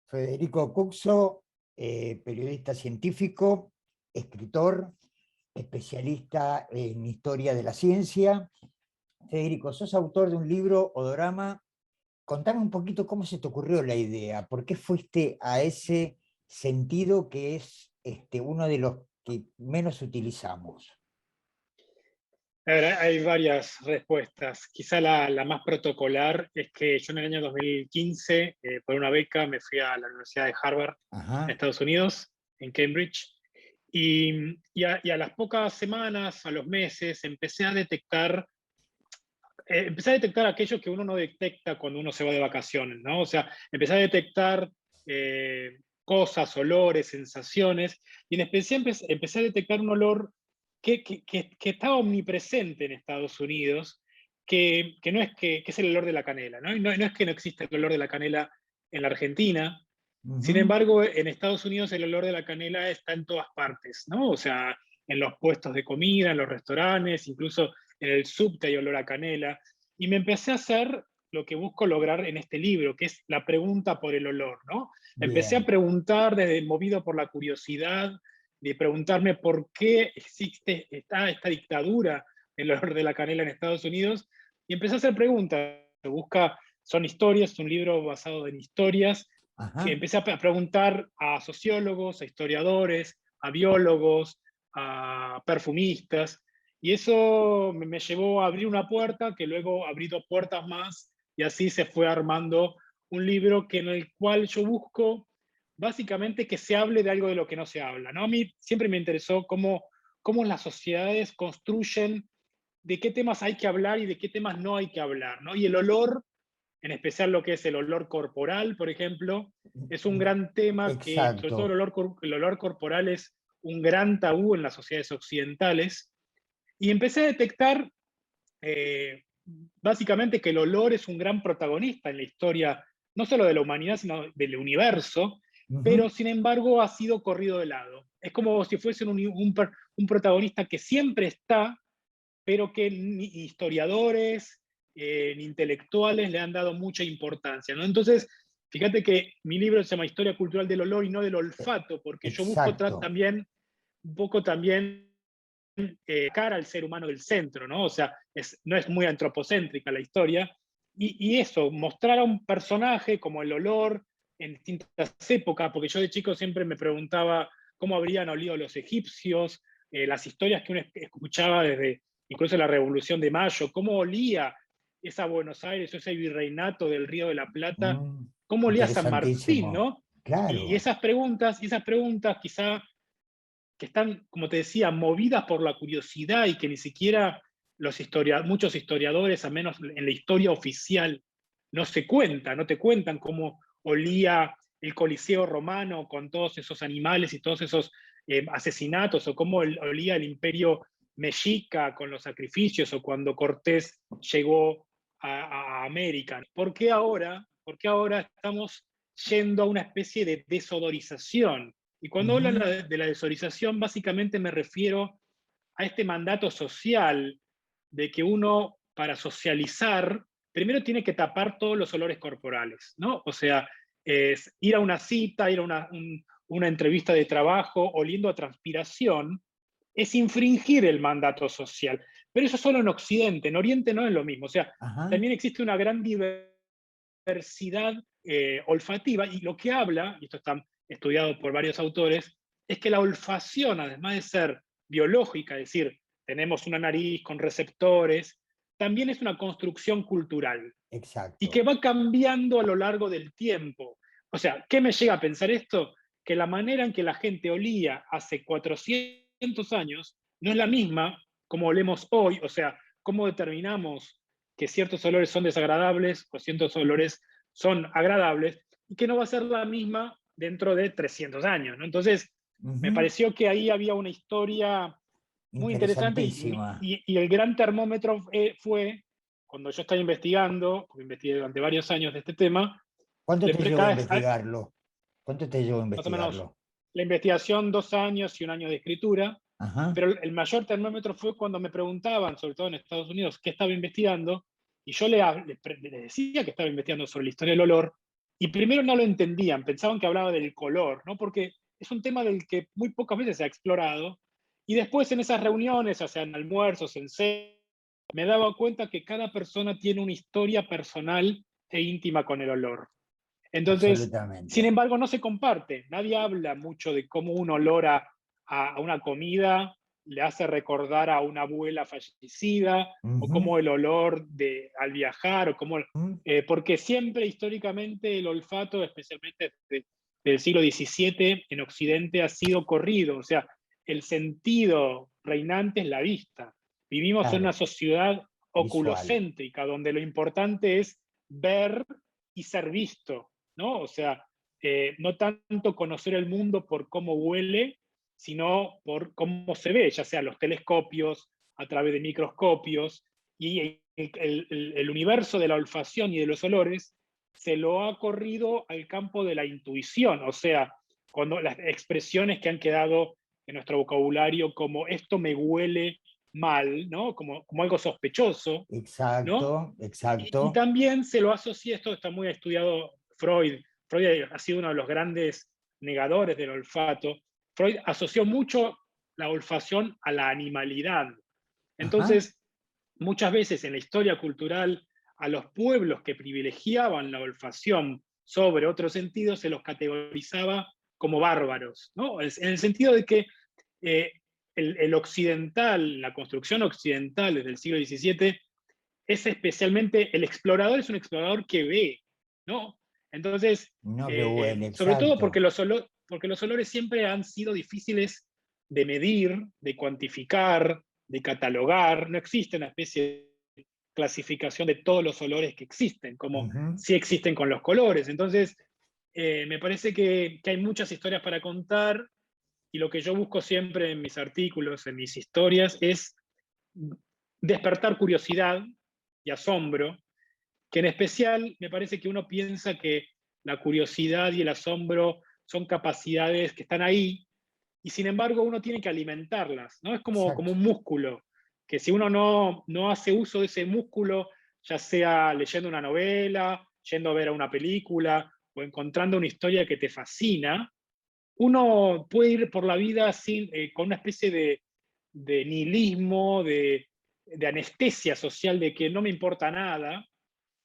Federico Cuxo, periodista científico, escritor, especialista en historia de la ciencia. Federico, sos autor de un libro, Odorama. Contame un poquito cómo se te ocurrió la idea, por qué fuiste a ese sentido que es uno de los que menos utilizamos. A ver, hay varias respuestas. Quizá la más protocolar es que yo en el año 2015, por una beca, me fui a la Universidad de Harvard, en Ajá, Estados Unidos, en Cambridge, y a las pocas semanas, a los meses, empecé a detectar aquello que uno no detecta cuando uno se va de vacaciones, ¿no? O sea, empecé a detectar cosas, olores, sensaciones, y en especial empecé a detectar un olor que estaba omnipresente en Estados Unidos, que no es que es el olor de la canela, ¿no? Y no es que no exista el olor de la canela en la Argentina. Sin ujú, embargo, en Estados Unidos el olor de la canela está en todas partes, ¿no? O sea, en los puestos de comida, en los restaurantes, incluso en el subte hay olor a canela. Y me empecé a hacer lo que busco lograr en este libro, que es la pregunta por el olor, ¿no? Empecé a bien, preguntar, movido por la curiosidad, de preguntarme por qué existe esta dictadura del olor de la canela en Estados Unidos, y empecé a hacer preguntas. Son historias, es un libro basado en historias, que ajá, empecé a preguntar a sociólogos, a historiadores, a biólogos, a perfumistas, y eso me llevó a abrir una puerta, que luego abrí dos puertas más, y así se fue armando un libro en el cual yo busco básicamente que se hable de algo de lo que no se habla, ¿no? A mí siempre me interesó cómo las sociedades construyen, de qué temas hay que hablar y de qué temas no hay que hablar, ¿no? Y el olor, en especial lo que es el olor corporal, por ejemplo, es un gran tema que, sobre todo exacto. el olor corporal es un gran tabú en las sociedades occidentales, y empecé a detectar eh, básicamente que el olor es un gran protagonista en la historia, no solo de la humanidad, sino del universo, Ujú, pero sin embargo ha sido corrido de lado. Es como si fuese un protagonista que siempre está, pero que ni historiadores ni intelectuales le han dado mucha importancia, ¿no? Entonces, fíjate que mi libro se llama Historia Cultural del Olor y no del Olfato, porque yo busco exacto. también un poco también cara al ser humano del centro, ¿no? O sea, no es muy antropocéntrica la historia, y eso, mostrar a un personaje como el olor en distintas épocas, porque yo de chico siempre me preguntaba cómo habrían olido los egipcios, las historias que uno escuchaba desde incluso la Revolución de Mayo, cómo olía esa Buenos Aires, ese virreinato del Río de la Plata, Mm, cómo olía San Martín, interesantísimo. ¿no? Y Claro. esas preguntas quizá que están, como te decía, movidas por la curiosidad y que ni siquiera muchos historiadores, al menos en la historia oficial, no te cuentan cómo olía el Coliseo romano con todos esos animales y todos esos asesinatos, o cómo olía el imperio mexica con los sacrificios, o cuando Cortés llegó a América. Por qué ahora estamos yendo a una especie de desodorización? Y cuando hablo Ujú, de la desorización, básicamente me refiero a este mandato social de que uno, para socializar, primero tiene que tapar todos los olores corporales, ¿no? O sea, es ir a una cita, ir a una entrevista de trabajo oliendo a transpiración, es infringir el mandato social. Pero eso solo en Occidente, en Oriente no es lo mismo. O sea, ajá, también existe una gran diversidad olfativa, y lo que habla, y esto está estudiado por varios autores, es que la olfacción, además de ser biológica, es decir, tenemos una nariz con receptores, también es una construcción cultural y que exacto. va cambiando a lo largo del tiempo. O sea, ¿qué me llega a pensar esto? Que la manera en que la gente olía hace 400 años no es la misma como olemos hoy. O sea, cómo determinamos que ciertos olores son desagradables o ciertos olores son agradables, y que no va a ser la misma dentro de 300 años, ¿no? Entonces, me Ujú, pareció que ahí había una historia muy interesante, interesantísima. y el gran termómetro fue cuando yo estaba investigando, porque investigué durante varios años de este tema. ¿Cuánto te llevó a Cada vez, investigarlo? ¿Cuánto te llevó a más o menos, investigarlo? la investigación, 2 años y un año de escritura, Ajá, pero el mayor termómetro fue cuando me preguntaban, sobre todo en Estados Unidos, qué estaba investigando, y yo le decía que estaba investigando sobre la historia del olor, Y primero no lo entendían, pensaban que hablaba del color, ¿no? Porque es un tema del que muy pocas veces se ha explorado. Y después en esas reuniones, o sea, en almuerzos, en cenas, me daba cuenta que cada persona tiene una historia personal e íntima con el olor. Entonces, sin Absolutamente. embargo, no se comparte. Nadie habla mucho de cómo un olor a una comida le hace recordar a una abuela fallecida, o Ujú, cómo el olor al viajar, o cómo, ujú, porque siempre históricamente el olfato, especialmente del siglo XVII en Occidente, ha sido corrido. O sea, el sentido reinante es la vista. Vivimos en una claro, sociedad visual. oculocéntrica, donde lo importante es ver y ser visto, ¿no? O sea, no tanto conocer el mundo por cómo huele, sino por cómo se ve, ya sea los telescopios, a través de microscopios, y el universo de la olfacción y de los olores se lo ha corrido al campo de la intuición, o sea, cuando las expresiones que han quedado en nuestro vocabulario como esto me huele mal, ¿no? Como algo sospechoso, ¿no? Exacto, Y exacto. también se lo asocia, esto está muy estudiado Freud. Freud ha sido uno de los grandes negadores del olfato. Freud asoció mucho la olfacción a la animalidad. Ajá, Entonces, muchas veces en la historia cultural, a los pueblos que privilegiaban la olfacción sobre otros sentidos se los categorizaba como bárbaros, ¿no? En el sentido de que eh, el occidental, la construcción occidental desde el siglo XVII, es especialmente, el explorador es un explorador que ve, ¿no? Entonces, no que huele, sobre todo porque exacto. porque los olores siempre han sido difíciles de medir, de cuantificar, de catalogar. No existe una especie de clasificación de todos los olores que existen, como Ujú, sí existen con los colores. Entonces, me parece que hay muchas historias para contar, y lo que yo busco siempre en mis artículos, en mis historias, es despertar curiosidad y asombro, que en especial me parece que uno piensa que la curiosidad y el asombro son capacidades que están ahí, y sin embargo uno tiene que alimentarlas, ¿no? Es como exacto. un músculo, que si uno no hace uso de ese músculo, ya sea leyendo una novela, yendo a ver a una película, o encontrando una historia que te fascina, uno puede ir por la vida con una especie de nihilismo, de anestesia social, de que no me importa nada,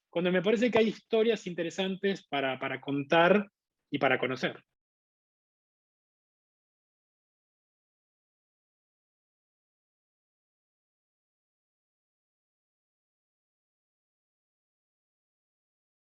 cuando me parece que hay historias interesantes para contar y para conocer.